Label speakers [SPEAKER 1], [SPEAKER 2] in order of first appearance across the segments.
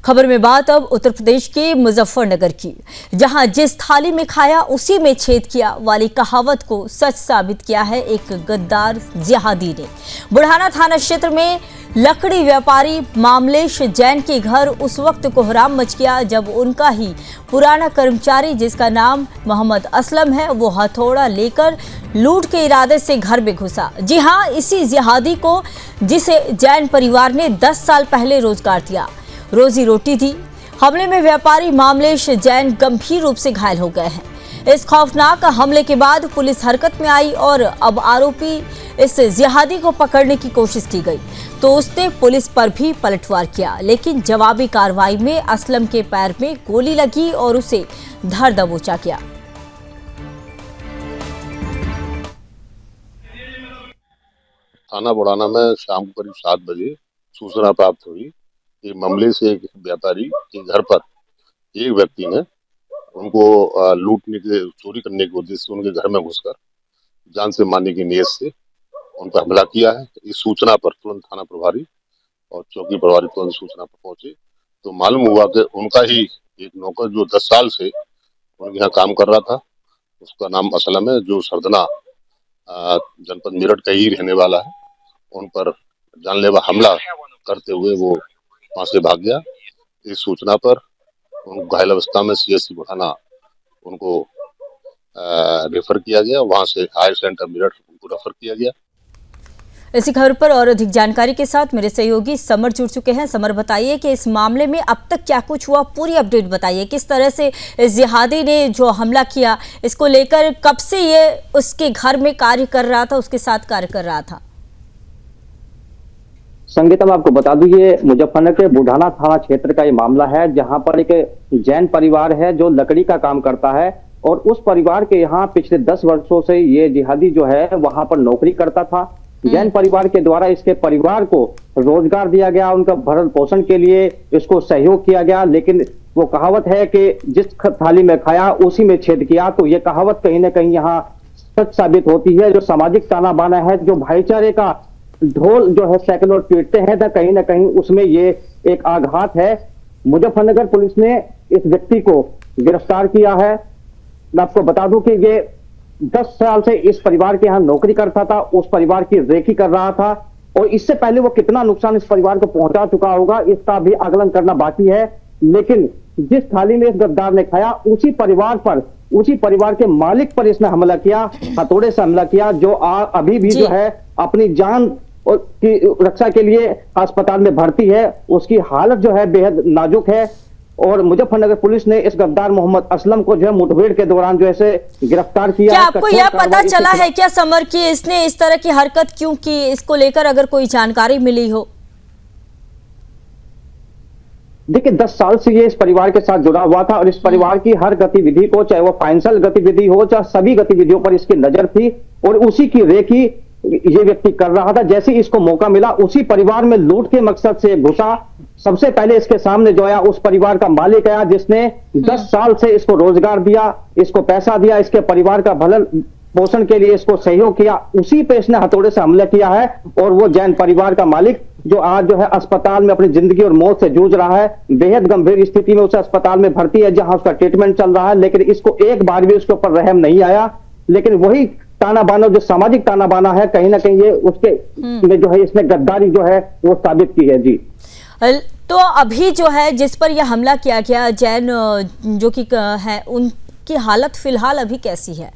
[SPEAKER 1] खबर में बात अब उत्तर प्रदेश के मुजफ्फरनगर की, जहां जिस थाली में खाया उसी में छेद किया वाली कहावत को सच साबित किया है एक गद्दार जिहादी ने। बुढ़ाना थाना क्षेत्र में लकड़ी व्यापारी मामलेश जैन के घर उस वक्त कोहराम मच गया जब उनका ही पुराना कर्मचारी, जिसका नाम मोहम्मद असलम है, वो हथौड़ा लेकर लूट के इरादे से घर में घुसा। जी हां, इसी जिहादी को जिसे जैन परिवार ने 10 साल पहले रोजगार दिया, रोजी रोटी दी। हमले में व्यापारी मामलेश जैन गंभीर रूप से घायल हो गए हैं। इस खौफनाक हमले के बाद पुलिस हरकत में आई और अब आरोपी इस जिहादी को पकड़ने की कोशिश की गई तो उसने पुलिस पर भी पलटवार किया, लेकिन जवाबी कार्रवाई में असलम के पैर में गोली लगी और उसे धर दबोचा गया।
[SPEAKER 2] थाना बुढ़ाना में शाम को करीब 7 बजे सूचना प्राप्त हुई कि मामले से एक व्यापारी के घर पर एक व्यक्ति ने उनको लूटने के, चोरी करने के उद्देश्य से उनके घर में घुसकर जान से मारने की नीयत से उन पर हमला किया है। इस सूचना पर तुरंत थाना प्रभारी और चौकी प्रभारी तुरंत सूचना पर पहुंचे तो मालूम हुआ कि उनका ही एक नौकर जो 10 साल से उनके यहाँ काम कर रहा था, उसका नाम असलम है, जो सरदना जनपद मेरठ का ही रहने वाला है, उन पर जानलेवा हमला करते हुए वो वहां से भाग गया। इस सूचना पर उनको घायल अवस्था में सीएससी बुढ़ाना उनको रेफर किया गया, वहां से हायर सेंटर मेरठ उनको रेफर किया गया।
[SPEAKER 1] इसी खबर पर और अधिक जानकारी के साथ मेरे सहयोगी समर जुड़ चुके हैं। समर, बताइए कि इस मामले में अब तक क्या कुछ हुआ, पूरी अपडेट बताइए। किस तरह से इस जिहादी ने जो हमला किया, इसको लेकर कब से ये उसके घर में कार्य कर रहा था, उसके साथ कार्य कर रहा था?
[SPEAKER 3] संगीता, मैं आपको बता दूं, ये मुजफ्फरनगर के बुढ़ाना थाना क्षेत्र का ये मामला है, जहां पर एक जैन परिवार है जो लकड़ी का काम करता है और उस परिवार के यहाँ पिछले 10 वर्षों से ये जिहादी जो है वहां पर नौकरी करता था। जैन परिवार के द्वारा इसके परिवार को रोजगार दिया गया, उनका भरण पोषण के लिए इसको सहयोग किया गया, लेकिन वो कहावत है कि जिस थाली में खाया उसी में छेद किया। तो ये कहावत कहीं ना कहीं यहाँ सच साबित होती है। जो सामाजिक ताना बाना है, जो भाईचारे का ढोल जो है सैकड़ों पीटते हैं, तो कहीं ना कहीं उसमें ये एक आघात है। मुजफ्फरनगर पुलिस ने इस व्यक्ति को गिरफ्तार किया है। मैं आपको बता दूं कि ये 10 साल से इस परिवार के यहाँ नौकरी करता था, उस परिवार की रेकी कर रहा था और इससे पहले वो कितना नुकसान इस परिवार को पहुंचा चुका होगा इसका भी आकलन करना बाकी है। लेकिन जिस थाली में इस गद्दार ने खाया उसी परिवार के मालिक पर इसने हमला किया, हथौड़े से हमला किया, जो अभी भी जो है अपनी जान की रक्षा के लिए अस्पताल में भर्ती है। उसकी हालत जो है बेहद नाजुक है और मुजफ्फरनगर पुलिस ने इस गद्दार मोहम्मद असलम को जो है मुठभेड़ के दौरान जो है गिरफ्तार किया।
[SPEAKER 1] क्या आपको यह पता चला है क्या समर कि इसने इस तरह की हरकत क्यों की? इसको लेकर अगर कोई जानकारी मिली हो?
[SPEAKER 3] देखिए, 10 साल से ये इस परिवार के साथ जुड़ा हुआ था और इस परिवार की हर गतिविधि को, चाहे वो फाइनेंशियल गतिविधि हो, चाहे सभी गतिविधियों पर इसकी नजर थी और उसी की रेकी ये व्यक्ति कर रहा था। जैसे इसको मौका मिला उसी परिवार में लूट के मकसद से घुसा। सबसे पहले इसके सामने जो आया उस परिवार का मालिक आया, जिसने 10 साल से इसको रोजगार दिया, इसको पैसा दिया, इसके परिवार का भरण पोषण के लिए इसको सहयोग किया। उसी पे इसने हथौड़े से हमला किया है और वो जैन परिवार का मालिक जो आज जो है अस्पताल में अपनी जिंदगी और मौत से जूझ रहा है, बेहद गंभीर स्थिति में उसे अस्पताल में भर्ती है, जहां उसका ट्रीटमेंट चल रहा है। लेकिन इसको एक बार भी उसके ऊपर रहम नहीं आया। लेकिन वही ताना बाना, जो सामाजिक ताना बाना है, कहीं ना कहीं ये उसके में जो है इसने गद्दारी जो है वो साबित की है। जी,
[SPEAKER 1] तो अभी जो है जिस पर यह हमला किया गया जैन जो कि है, उनकी हालत फिलहाल अभी कैसी है?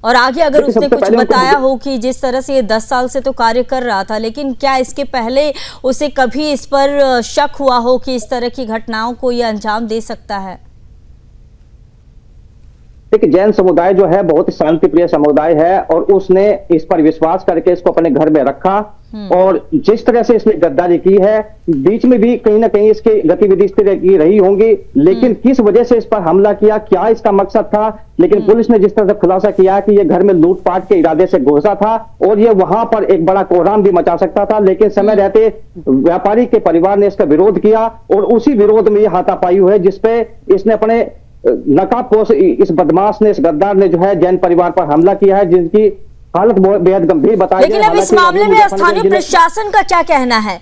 [SPEAKER 1] और आगे अगर उसने कुछ बताया हो कि जिस तरह से ये 10 साल से तो कार्य कर रहा था, लेकिन क्या इसके पहले उसे कभी इस पर शक हुआ हो कि इस तरह की घटनाओं को ये अंजाम दे सकता है?
[SPEAKER 3] देखिए, जैन समुदाय जो है बहुत ही शांति प्रिय समुदाय है और उसने इस पर विश्वास करके इसको अपने घर में रखा और जिस तरह से इसने गद्दारी की है, बीच में भी कहीं ना कहीं इसकी गतिविधि इस तरह की रही होंगी। लेकिन किस वजह से इस पर हमला किया, क्या इसका मकसद था? लेकिन पुलिस ने जिस तरह से खुलासा किया कि ये घर में लूटपाट के इरादे से घुसा था और ये वहां पर एक बड़ा कोहराम भी मचा सकता था, लेकिन समय रहते व्यापारी के परिवार ने इसका विरोध किया और उसी विरोध में ये हाथापाई हुई है, जिसपे इसने अपने नकाबपोश इस बदमाश ने, इस गद्दार ने जो है जैन परिवार पर हमला किया है, जिनकी हालत बेहद गंभीर बताई।
[SPEAKER 1] लेकिन अब इस मामले में स्थानीय प्रशासन का क्या कहना है?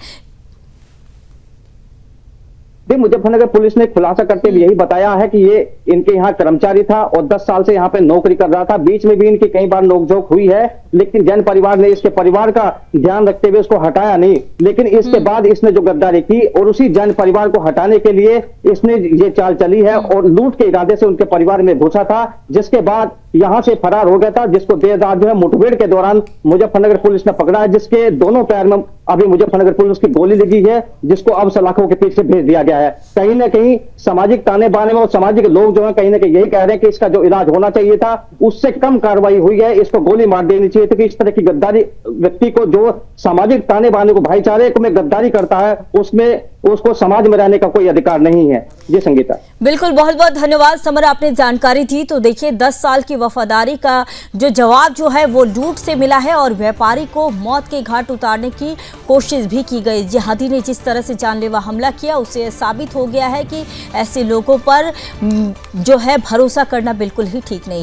[SPEAKER 3] भी मुजफ्फरनगर पुलिस ने खुलासा करते हुए यही बताया है कि ये इनके यहाँ कर्मचारी था और 10 साल से यहाँ पे नौकरी कर रहा था। बीच में भी इनकी कई बार नोकझोंक हुई है, लेकिन जैन परिवार ने इसके परिवार का ध्यान रखते हुए उसको हटाया नहीं। लेकिन इसके बाद इसने जो गद्दारी की और उसी जैन परिवार को हटाने के लिए इसने ये चाल चली है और लूट के इरादे से उनके परिवार में घुसा था, जिसके बाद यहां से फरार हो गया था, जिसको देर रात जो है मुठभेड़ के दौरान मुजफ्फरनगर पुलिस ने पकड़ा है, जिसके दोनों पैर में अभी मुजफ्फरनगर पुलिस की गोली लगी है, जिसको अब सलाखों के पीछे भेज दिया गया है। कहीं ना कहीं सामाजिक ताने बाने में और सामाजिक लोग जो है कहीं ना कहीं यही कह रहे हैं कि इसका जो इलाज होना चाहिए था उससे कम कार्रवाई हुई है, इसको गोली मार देनी चाहिए थी। कि इस तरह की गद्दारी व्यक्ति को जो सामाजिक ताने बाने को भाईचारे को में गद्दारी करता है उसमें उसको समाज में रहने का कोई अधिकार नहीं है। जी संगीता,
[SPEAKER 1] बिल्कुल, बहुत बहुत धन्यवाद समर, आपने जानकारी दी। तो देखिए 10 साल की वफादारी का जो जवाब जो है वो लूट से मिला है और व्यापारी को मौत के घाट उतारने की कोशिश भी की गई। जिहादी ने जिस तरह से जानलेवा हमला किया उससे साबित हो गया है कि ऐसे लोगों पर जो है भरोसा करना बिल्कुल ही ठीक नहीं।